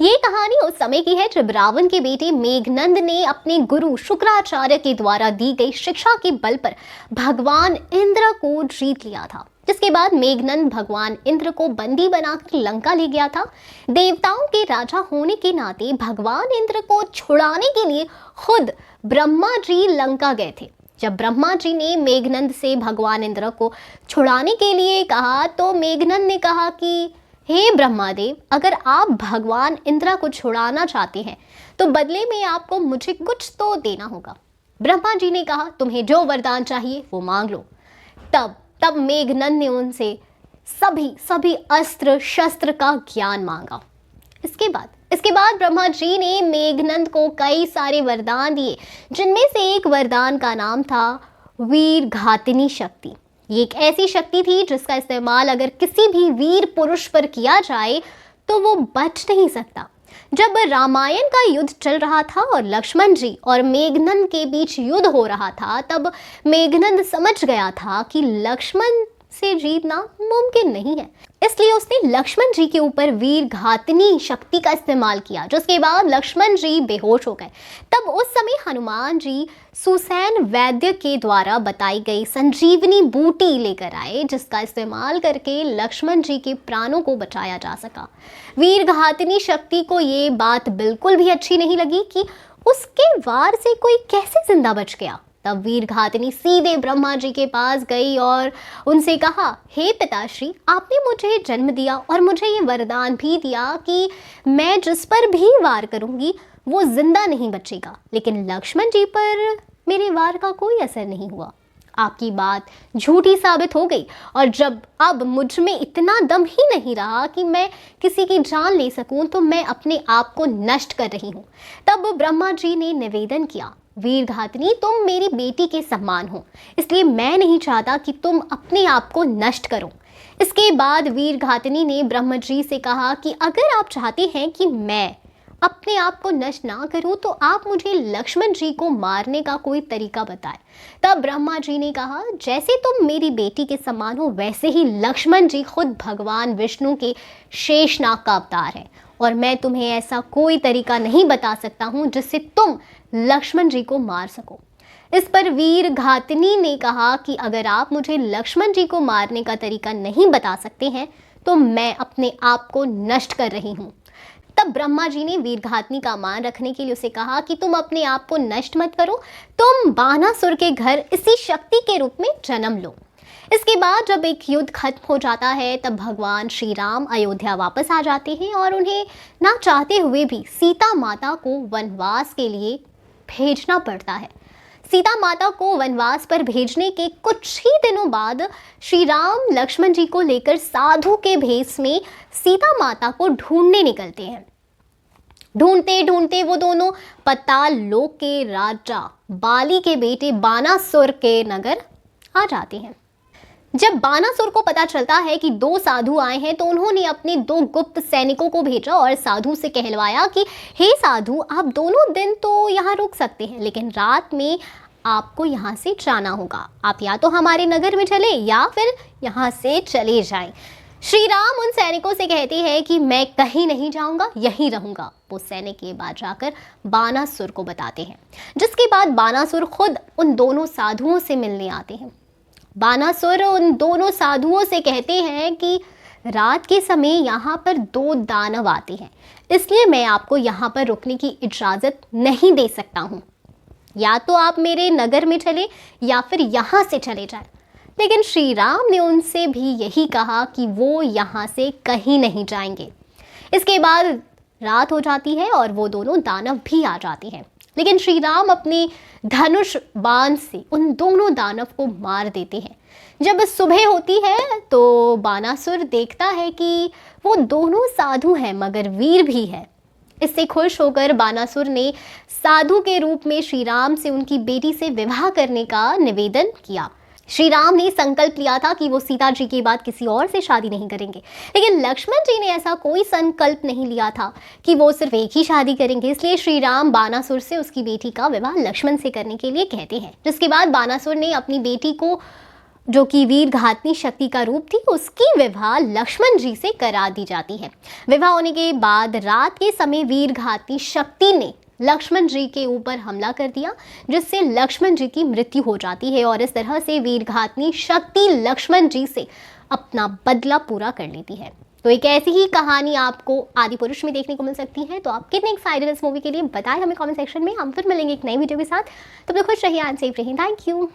ये कहानी उस समय की है जब रावण के बेटे मेघनंद ने अपने गुरु शुक्राचार्य के द्वारा दी गई शिक्षा के बल पर भगवान इंद्र को जीत लिया था। जिसके बाद मेघनंद भगवान इंद्र को बंदी बनाकर लंका ले गया था। देवताओं के राजा होने के नाते भगवान इंद्र को छुड़ाने के लिए खुद ब्रह्मा जी लंका गए थे। जब ब्रह्मा जी ने मेघनंद से भगवान इंद्र को छुड़ाने के लिए कहा तो मेघनंद ने कहा कि हे ब्रह्मादेव, अगर आप भगवान इंद्र को छुड़ाना चाहते हैं तो बदले में आपको मुझे कुछ तो देना होगा। ब्रह्मा जी ने कहा तुम्हें जो वरदान चाहिए वो मांग लो। तब मेघनंद ने उनसे सभी अस्त्र शस्त्र का ज्ञान मांगा। इसके बाद ब्रह्मा जी ने मेघनंद को कई सारे वरदान दिए, जिनमें से एक वरदान का नाम था वीर घातिनी शक्ति। ये एक ऐसी शक्ति थी जिसका इस्तेमाल अगर किसी भी वीर पुरुष पर किया जाए तो वो बच नहीं सकता। जब रामायण का युद्ध चल रहा था और लक्ष्मण जी और मेघनंद के बीच युद्ध हो रहा था, तब मेघनंद समझ गया था कि लक्ष्मण से जीतना मुमकिन नहीं है। इसलिए उसने लक्ष्मण जी के ऊपर वीर घातिनी शक्ति का इस्तेमाल किया, जिसके बाद लक्ष्मण जी बेहोश हो गए। तब उस समय हनुमान जी सुसैन वैद्य के द्वारा बताई गई संजीवनी बूटी लेकर आए, जिसका इस्तेमाल करके लक्ष्मण जी के प्राणों को बचाया जा सका। वीर घातिनी शक्ति को ये बात बिल्कुल भी अच्छी नहीं लगी कि उसके वार से कोई कैसे जिंदा बच गया। तब वीर घातिनी सीधे ब्रह्मा जी के पास गई और उनसे कहा, हे पिताश्री, आपने मुझे जन्म दिया और मुझे ये वरदान भी दिया कि मैं जिस पर भी वार करूंगी वो जिंदा नहीं बचेगा, लेकिन लक्ष्मण जी पर मेरे वार का कोई असर नहीं हुआ। आपकी बात झूठी साबित हो गई और जब अब मुझ में इतना दम ही नहीं रहा कि मैं किसी की जान ले सकूं तो मैं अपने आप को नष्ट कर रही हूं। तब ब्रह्मा जी ने निवेदन किया, वीर घातिनी, तुम मेरी बेटी के समान हो, इसलिए मैं नहीं चाहता कि तुम अपने आप को नष्ट करो। इसके बाद वीर घातिनी ने ब्रह्मा जी से कहा कि अगर आप चाहते हैं कि मैं अपने आप को नष्ट ना करूं तो आप मुझे लक्ष्मण जी को मारने का कोई तरीका बताएं। तब ब्रह्मा जी ने कहा, जैसे तुम मेरी बेटी के समान हो वैसे ही लक्ष्मण जी खुद भगवान विष्णु के शेषनाग का अवतार है और मैं तुम्हें ऐसा कोई तरीका नहीं बता सकता हूं जिससे तुम लक्ष्मण जी को मार सको। इस पर वीर घातिनी ने कहा कि अगर आप मुझे लक्ष्मण जी को मारने का तरीका नहीं बता सकते हैं तो मैं अपने आप को नष्ट कर रही हूँ। तब ब्रह्मा जी ने वीर घातिनी का मान रखने के लिए उसे कहा कि तुम अपने आप को नष्ट मत करो, तुम बानासुर के घर इसी शक्ति के रूप में जन्म लो। इसके बाद जब एक युद्ध खत्म हो जाता है तब भगवान श्री राम अयोध्या वापस आ जाते हैं और उन्हें ना चाहते हुए भी सीता माता को वनवास के लिए भेजना पड़ता है। सीता माता को वनवास पर भेजने के कुछ ही दिनों बाद श्री राम लक्ष्मण जी को लेकर साधु के भेष में सीता माता को ढूंढने निकलते हैं। ढूंढते ढूंढते वो दोनों पाताल लोक के राजा बाली के बेटे बानासुर के नगर आ जाते हैं। जब बानासुर को पता चलता है कि दो साधु आए हैं तो उन्होंने अपने दो गुप्त सैनिकों को भेजा और साधु से कहलवाया कि हे साधु, आप दोनों दिन तो यहाँ रुक सकते हैं, लेकिन रात में आपको यहाँ से जाना होगा। आप या तो हमारे नगर में चले या फिर यहाँ से चले जाएं। श्री राम उन सैनिकों से कहते हैं कि मैं कहीं नहीं जाऊंगा, यहीं रहूंगा। वो सैनिक ये बात जाकर बानासुर को बताते हैं, जिसके बाद बानासुर खुद उन दोनों साधुओं से मिलने आते हैं। बानासुर उन दोनों साधुओं से कहते हैं कि रात के समय यहाँ पर दो दानव आते हैं, इसलिए मैं आपको यहाँ पर रुकने की इजाज़त नहीं दे सकता हूँ। या तो आप मेरे नगर में चले या फिर यहाँ से चले जाएं। लेकिन श्री राम ने उनसे भी यही कहा कि वो यहाँ से कहीं नहीं जाएंगे। इसके बाद रात हो जाती है और वो दोनों दानव भी आ जाते हैं, लेकिन श्री राम अपने धनुष बाण से उन दोनों दानव को मार देते हैं। जब सुबह होती है तो बानासुर देखता है कि वो दोनों साधु हैं मगर वीर भी है। इससे खुश होकर बानासुर ने साधु के रूप में श्री राम से उनकी बेटी से विवाह करने का निवेदन किया। श्री राम ने संकल्प लिया था कि वो सीता जी के बाद किसी और से शादी नहीं करेंगे, लेकिन लक्ष्मण जी ने ऐसा कोई संकल्प नहीं लिया था कि वो सिर्फ एक ही शादी करेंगे। इसलिए श्री राम बानासुर से उसकी बेटी का विवाह लक्ष्मण से करने के लिए कहते हैं, जिसके बाद बानासुर ने अपनी बेटी को जो कि वीर घातनी शक्ति का रूप थी, उसकी विवाह लक्ष्मण जी से करा दी जाती है। विवाह होने के बाद रात के समय वीर घातनी शक्ति ने लक्ष्मण जी के ऊपर हमला कर दिया, जिससे लक्ष्मण जी की मृत्यु हो जाती है और इस तरह से वीर घातनी शक्ति लक्ष्मण जी से अपना बदला पूरा कर लेती है। तो एक ऐसी ही कहानी आपको आदि पुरुष में देखने को मिल सकती है। तो आप कितने एक्साइटेड इस मूवी के लिए बताएं हमें कमेंट सेक्शन में। हम फिर मिलेंगे एक नई वीडियो के साथ। तब तक खुश रहिए, सेफ रहिए। Thank you.